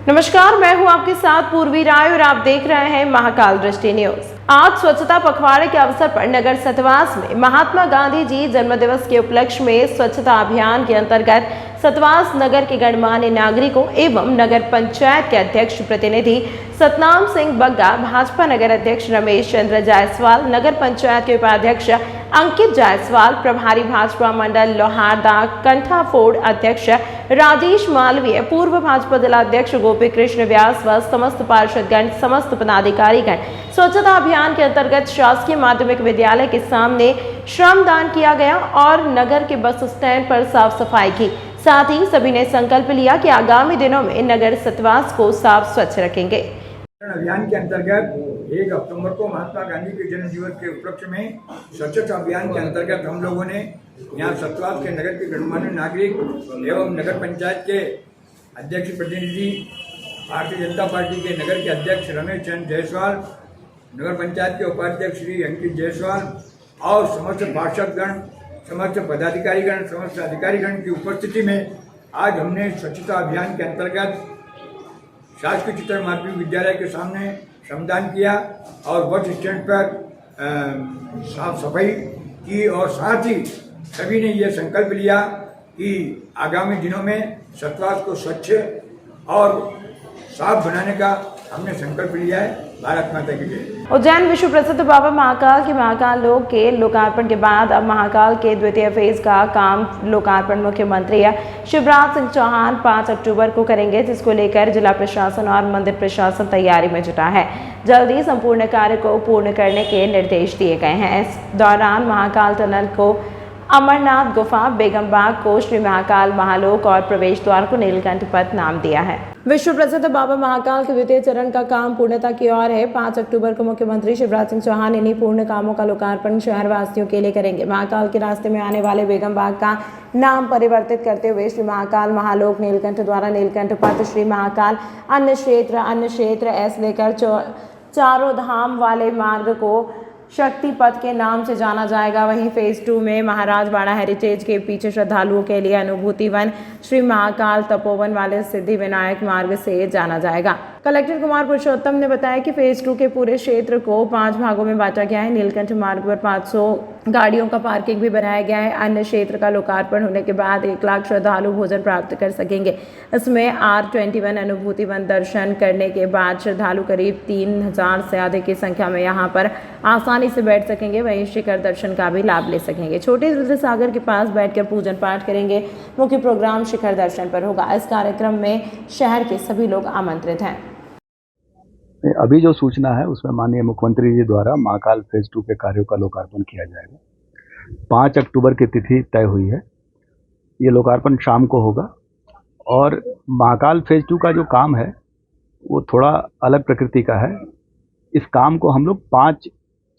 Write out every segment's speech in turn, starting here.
नमस्कार, मैं हूं आपके साथ पूर्वी राय और आप देख रहे हैं महाकाल दृष्टि न्यूज। आज स्वच्छता पखवाड़े के अवसर पर नगर सतवास में महात्मा गांधी जी जन्मदिवस के उपलक्ष्य में स्वच्छता अभियान के अंतर्गत सतवास नगर के गणमान्य नागरिकों एवं नगर पंचायत के अध्यक्ष प्रतिनिधि सतनाम सिंह बग्गा, भाजपा नगर अध्यक्ष रमेश चंद्र जायसवाल, नगर पंचायत के उपाध्यक्ष अंकित जायसवाल, प्रभारी भाजपा मंडल लोहारदा कंठाफोड़ अध्यक्ष राजेश मालवीय, पूर्व भाजपा जिलाध्यक्ष गोपी कृष्ण व्यास व समस्त पार्षदगण, समस्त पदाधिकारीगण स्वच्छता अभियान के अंतर्गत शासकीय माध्यमिक विद्यालय के सामने श्रमदान किया गया और नगर के बस स्टैंड पर साफ सफाई की। साथ ही सभी ने संकल्प लिया कि आगामी दिनों में नगर सतवास को साफ स्वच्छ रखेंगे। अभियान के अंतर्गत 1 अक्टूबर को महात्मा गांधी के जन्म दिवस के उपलक्ष्य में स्वच्छता अभियान के अंतर्गत हम लोगों ने यहाँ सतवास के नगर के गणमान्य नागरिक एवं नगर पंचायत के अध्यक्ष प्रतिनिधि, भारतीय जनता पार्टी के नगर के अध्यक्ष रमेश चंद्र जायसवाल, नगर पंचायत के उपाध्यक्ष श्री अंकित जायसवाल और समस्त पार्षदगण, समस्त पदाधिकारीगण, समस्त अधिकारीगण की उपस्थिति में आज हमने स्वच्छता अभियान के अंतर्गत शासकीय चित्र माध्यमिक विद्यालय के सामने श्रमदान किया और बस स्टैंड पर साफ सफाई की और साथ ही सभी ने यह संकल्प लिया कि आगामी दिनों में सतवास को स्वच्छ और साफ बनाने का हमने संकल्प लिया है। भारत माता की जय। उज्जैन विश्व प्रसिद्ध बाबा महाकाल के महाकाल लोक के लोकार्पण के बाद अब महाकाल के द्वितीय फेज का काम लोकार्पण मुख्यमंत्री शिवराज सिंह चौहान 5 अक्टूबर को करेंगे, जिसको लेकर जिला प्रशासन और मंदिर प्रशासन तैयारी में जुटा है। जल्द ही संपूर्ण कार्य को पूर्ण करने के निर्देश दिए गए हैं। इस दौरान महाकाल टनल को अमरनाथ गुफा, बेगम बाग को श्री महाकाल महालोक और प्रवेश द्वार को नीलकंठ पथ नाम दिया है। विश्व प्रसिद्ध बाबा महाकाल के द्वितीय चरण का काम पूर्णता की ओर है। 5 अक्टूबर को मुख्यमंत्री शिवराज सिंह चौहान इन्हीं पूर्ण कामों का लोकार्पण शहरवासियों के लिए करेंगे। महाकाल के रास्ते में आने वाले बेगम बाग का नाम परिवर्तित करते हुए श्री महाकाल महालोक, नीलकंठ द्वारा नीलकंठ पथ, श्री महाकाल अन्न क्षेत्र ऐसे लेकर चारों धाम वाले मार्ग को शक्ति पथ के नाम से जाना जाएगा। वहीं फेज 2 में महाराज बाड़ा हेरिटेज के पीछे श्रद्धालुओं के लिए अनुभूति वन, श्री महाकाल तपोवन वाले सिद्धि विनायक मार्ग से जाना जाएगा। कलेक्टर कुमार पुरुषोत्तम ने बताया कि फेज 2 के पूरे क्षेत्र को 5 भागों में बांटा गया है। नीलकंठ मार्ग पर 500 गाड़ियों का पार्किंग भी बनाया गया है। अन्य क्षेत्र का लोकार्पण होने के बाद 1 लाख श्रद्धालु भोजन प्राप्त कर सकेंगे। इसमें R21 अनुभूति वन दर्शन करने के बाद श्रद्धालु करीब 3000 से अधिक की संख्या में यहाँ पर आसानी से बैठ सकेंगे। वहीं शिखर दर्शन का भी लाभ ले सकेंगे। छोटे रुद्र सागर के पास बैठकर पूजन पाठ करेंगे। मुख्य प्रोग्राम शिखर दर्शन पर होगा। इस कार्यक्रम में शहर के सभी लोग आमंत्रित हैं। अभी जो सूचना है उसमें माननीय मुख्यमंत्री जी द्वारा महाकाल फेज 2 के कार्यों का लोकार्पण किया जाएगा। 5 अक्टूबर की तिथि तय हुई है। ये लोकार्पण शाम को होगा और महाकाल फेज 2 का जो काम है वो थोड़ा अलग प्रकृति का है। इस काम को हम लोग 5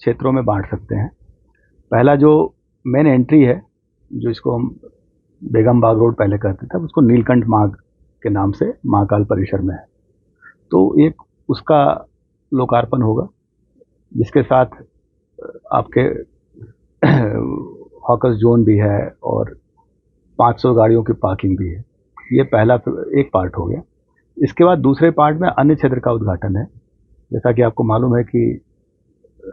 क्षेत्रों में बांट सकते हैं। पहला जो मेन एंट्री है, जो इसको हम बेगम बाग रोड पहले कहते थे, उसको नीलकंठ मार्ग के नाम से महाकाल परिसर में है, तो एक उसका लोकार्पण होगा, जिसके साथ आपके हॉकर्स जोन भी है और 500 गाड़ियों की पार्किंग भी है। ये पहला एक पार्ट हो गया। इसके बाद दूसरे पार्ट में अन्य क्षेत्र का उद्घाटन है। जैसा कि आपको मालूम है कि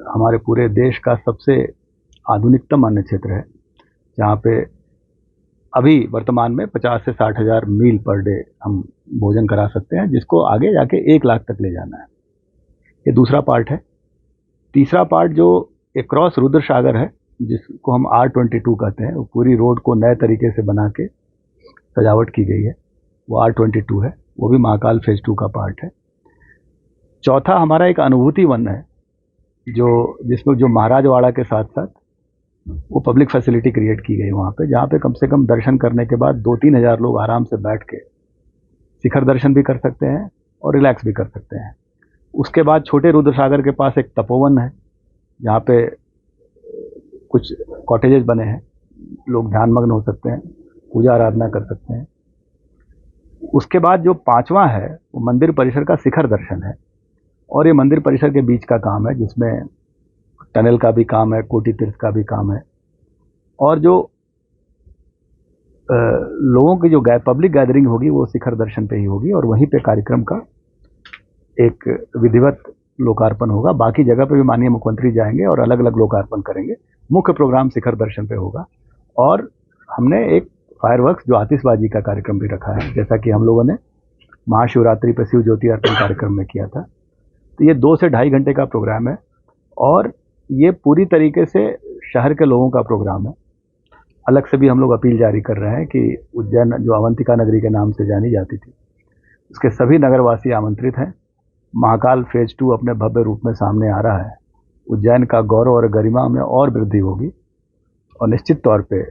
हमारे पूरे देश का सबसे आधुनिकतम अन्य क्षेत्र है, जहाँ पे अभी वर्तमान में 50 से 60 हज़ार मील पर डे हम भोजन करा सकते हैं, जिसको आगे जाके 1 लाख तक ले जाना है। ये दूसरा पार्ट है। तीसरा पार्ट जो एक क्रॉस रुद्र सागर है, जिसको हम R22 कहते हैं, वो पूरी रोड को नए तरीके से बना के सजावट की गई है, वो R22 है। वो भी महाकाल फेज 2 का पार्ट है। चौथा हमारा एक अनुभूति वन है, जिसमें जो महाराज वाड़ा के साथ साथ वो पब्लिक फैसिलिटी क्रिएट की गई वहाँ पे, जहाँ पे कम से कम दर्शन करने के बाद 2-3 हज़ार लोग आराम से बैठ के शिखर दर्शन भी कर सकते हैं और रिलैक्स भी कर सकते हैं। उसके बाद छोटे रुद्र सागर के पास एक तपोवन है, जहाँ पे कुछ कॉटेजेस बने हैं, लोग ध्यानमग्न हो सकते हैं, पूजा आराधना कर सकते हैं। उसके बाद जो 5वां है वो मंदिर परिसर का शिखर दर्शन है, और ये मंदिर परिसर के बीच का काम है, जिसमें टनल का भी काम है, कोटि तीर्थ का भी काम है, और जो लोगों की जो पब्लिक गैदरिंग होगी वो शिखर दर्शन पे ही होगी और वहीं पे कार्यक्रम का एक विधिवत लोकार्पण होगा। बाकी जगह पे भी माननीय मुख्यमंत्री जाएंगे और अलग अलग लोकार्पण करेंगे। मुख्य प्रोग्राम शिखर दर्शन पे होगा और हमने एक फायरवर्क्स जो आतिशबाजी का कार्यक्रम भी रखा है, जैसा कि हम लोगों ने महाशिवरात्रि पर शिव ज्योति अर्पण कार्यक्रम में किया था। तो ये 2 से ढाई घंटे का प्रोग्राम है और ये पूरी तरीके से शहर के लोगों का प्रोग्राम है। अलग से भी हम लोग अपील जारी कर रहे हैं कि उज्जैन जो अवंतिका नगरी के नाम से जानी जाती थी, उसके सभी नगरवासी आमंत्रित हैं। महाकाल फेज 2 अपने भव्य रूप में सामने आ रहा है। उज्जैन का गौरव और गरिमा में और वृद्धि होगी और निश्चित तौर पे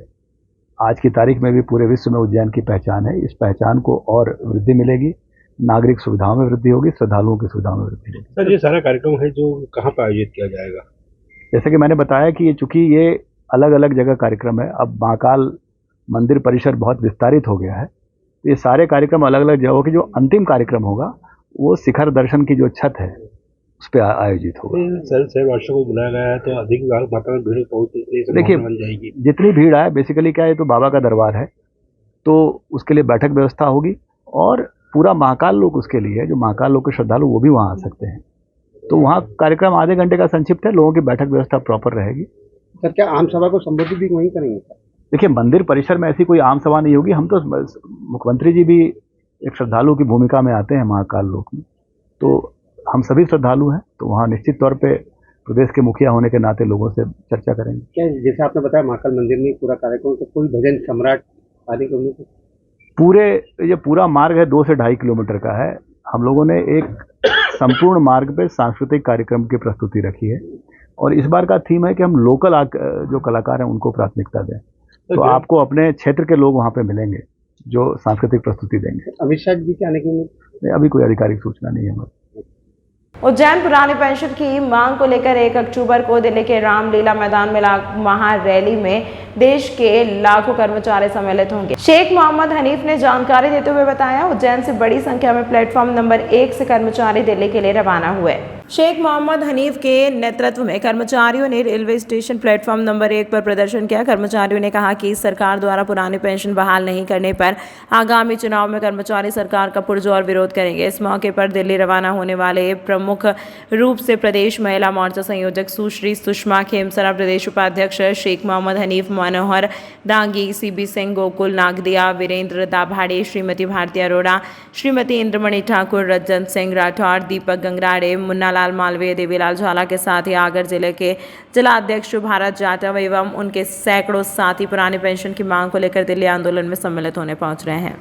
आज की तारीख में भी पूरे विश्व में उज्जैन की पहचान है। इस पहचान को और वृद्धि मिलेगी, नागरिक सुविधाओं में वृद्धि होगी, श्रद्धालुओं की सुविधाओं में वृद्धि होगी। सर, ये सारा कार्यक्रम है जो कहाँ पर आयोजित किया जाएगा? जैसे कि मैंने बताया कि चूंकि ये अलग अलग जगह कार्यक्रम है, अब महाकाल मंदिर परिसर बहुत विस्तारित हो गया है, तो ये सारे कार्यक्रम अलग अलग जगहों के जो अंतिम कार्यक्रम होगा वो शिखर दर्शन की जो छत है उस पर आयोजित होगा। सर, शहरवासियों को बुलाया गया है तो अधिक मात्रा में भीड़ पहुंचने से देखिए, बन जाएगी। जितनी भीड़ आए, बेसिकली क्या है, तो बाबा का दरबार है तो उसके लिए बैठक व्यवस्था होगी और पूरा महाकाल लोक उसके लिए, जो महाकाल लोक के श्रद्धालु वो भी वहाँ आ सकते हैं। तो वहाँ कार्यक्रम आधे घंटे का संक्षिप्त है, लोगों की बैठक व्यवस्था प्रॉपर रहेगी। सर, क्या आम सभा को संबोधित भी वहीं करेंगे? देखिए, मंदिर परिसर में ऐसी कोई आम सभा नहीं होगी। हम तो मुख्यमंत्री जी भी एक श्रद्धालु की भूमिका में आते हैं महाकाल लोक में, तो हम सभी श्रद्धालु हैं, तो वहाँ निश्चित तौर पे प्रदेश के मुखिया होने के नाते लोगों से चर्चा करेंगे। क्या जैसे आपने बताया महाकाल मंदिर में पूरा कार्यक्रम, तो कोई भजन सम्राट आदि को ये पूरा मार्ग है 2 से ढाई किलोमीटर का है। हम लोगों ने एक संपूर्ण मार्ग पे सांस्कृतिक कार्यक्रम की प्रस्तुति रखी है और इस बार का थीम है कि हम लोकल जो कलाकार हैं उनको प्राथमिकता दें। तो आपको अपने क्षेत्र के लोग वहाँ पे मिलेंगे जो सांस्कृतिक प्रस्तुति देंगे। अमित शाह जी के आने की उम्मीद? अभी कोई आधिकारिक सूचना नहीं है हमारे। उज्जैन पुरानी पेंशन की मांग को लेकर 1 अक्टूबर को दिल्ली के रामलीला मैदान में महारैली में देश के लाखों कर्मचारी सम्मिलित होंगे। शेख मोहम्मद हनीफ ने जानकारी देते हुए बताया, उज्जैन से बड़ी संख्या में प्लेटफॉर्म नंबर 1 से कर्मचारी दिल्ली के लिए रवाना हुए। शेख मोहम्मद हनीफ के नेतृत्व में कर्मचारियों ने रेलवे स्टेशन प्लेटफॉर्म नंबर 1 पर प्रदर्शन किया। कर्मचारियों ने कहा कि सरकार द्वारा पुरानी पेंशन बहाल नहीं करने पर आगामी चुनाव में कर्मचारी सरकार का पुरजोर विरोध करेंगे। इस मौके पर दिल्ली रवाना होने वाले प्रमुख रूप से प्रदेश महिला मोर्चा संयोजक सुश्री सुषमा खेमसरा, प्रदेश उपाध्यक्ष शेख मोहम्मद हनीफ, मनोहर डांगी, सीबी सिंह, गोकुल नागदिया, वीरेंद्र दाभाड़े, श्रीमती भारती अरोड़ा, श्रीमती इंद्रमणि ठाकुर, रज्जन सिंह राठौर, दीपक गंगराड़े, मुन्नालाल मालवीय, देवीलाल झाला के साथ ही आगर जिले के जिलाध्यक्ष भारत जाटव एवं उनके सैकड़ों साथी पुरानी पेंशन की मांग को लेकर दिल्ली आंदोलन में सम्मिलित होने पहुंच रहे हैं।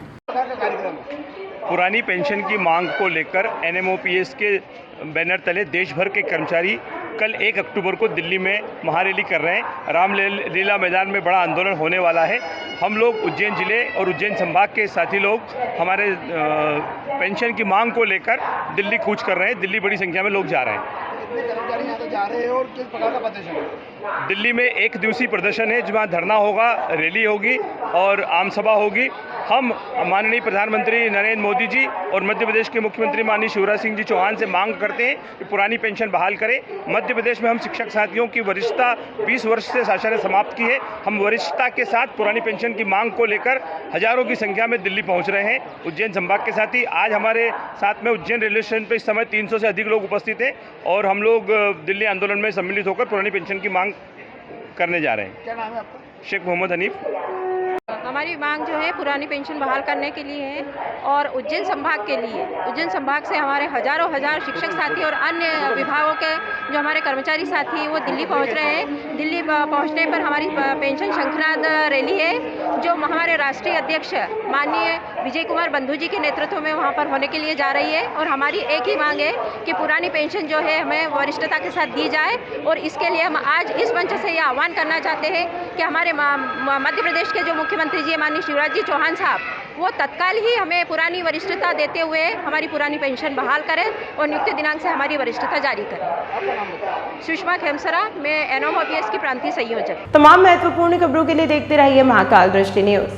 पुरानी पेंशन की मांग को लेकर NMOPS के बैनर तले देश भर के कर्मचारी कल 1 अक्टूबर को दिल्ली में महारैली कर रहे हैं। रामलीला मैदान में बड़ा आंदोलन होने वाला है। हम लोग उज्जैन जिले और उज्जैन संभाग के साथी लोग हमारे पेंशन की मांग को लेकर दिल्ली कूच कर रहे हैं। दिल्ली बड़ी संख्या में लोग जा रहे हैं। और किस प्रकार का प्रदर्शन है? दिल्ली में 1 दिवसीय प्रदर्शन है, जहाँ धरना होगा, रैली होगी और आम सभा होगी। हम माननीय प्रधानमंत्री नरेंद्र मोदी जी और मध्य प्रदेश के मुख्यमंत्री माननीय शिवराज सिंह जी चौहान से मांग करते हैं कि पुरानी पेंशन बहाल करें। मध्य प्रदेश में हम शिक्षक साथियों की वरिष्ठता 20 वर्ष से शासन ने समाप्त की है। हम वरिष्ठता के साथ पुरानी पेंशन की मांग को लेकर हजारों की संख्या में दिल्ली पहुंच रहे हैं। उज्जैन संभाग के साथ ही आज हमारे साथ में उज्जैन रेलवे स्टेशन पर इस समय 300 से अधिक लोग उपस्थित हैं और हम लोग दिल्ली आंदोलन में सम्मिलित होकर पुरानी पेंशन की मांग करने जा रहे हैं। क्या नाम है आपका? शेख मोहम्मद हनीफ। हमारी मांग जो है पुरानी पेंशन बहाल करने के लिए है और उज्जैन संभाग के लिए। उज्जैन संभाग से हमारे हजार शिक्षक साथी और अन्य विभागों के जो हमारे कर्मचारी साथी हैं वो दिल्ली पहुंच रहे हैं। दिल्ली पहुंचने पर हमारी पेंशन शंखनाद रैली है जो हमारे राष्ट्रीय अध्यक्ष माननीय विजय कुमार बंधु जी के नेतृत्व में वहाँ पर होने के लिए जा रही है। और हमारी एक ही मांग है कि पुरानी पेंशन जो है हमें वरिष्ठता के साथ दी जाए और इसके लिए हम आज इस मंच से यह आह्वान करना चाहते हैं कि हमारे मध्य प्रदेश के जो मुख्यमंत्री जी माननीय शिवराज जी चौहान साहब वो तत्काल ही हमें पुरानी वरिष्ठता देते हुए हमारी पुरानी पेंशन बहाल करें और नियुक्ति दिनांक से हमारी वरिष्ठता जारी करें। सुषमा खेमसरा, मैं NMOPS की प्रांतीय संयोजक। तमाम महत्वपूर्ण खबरों के लिए देखते रहिए महाकाल दृष्टि न्यूज।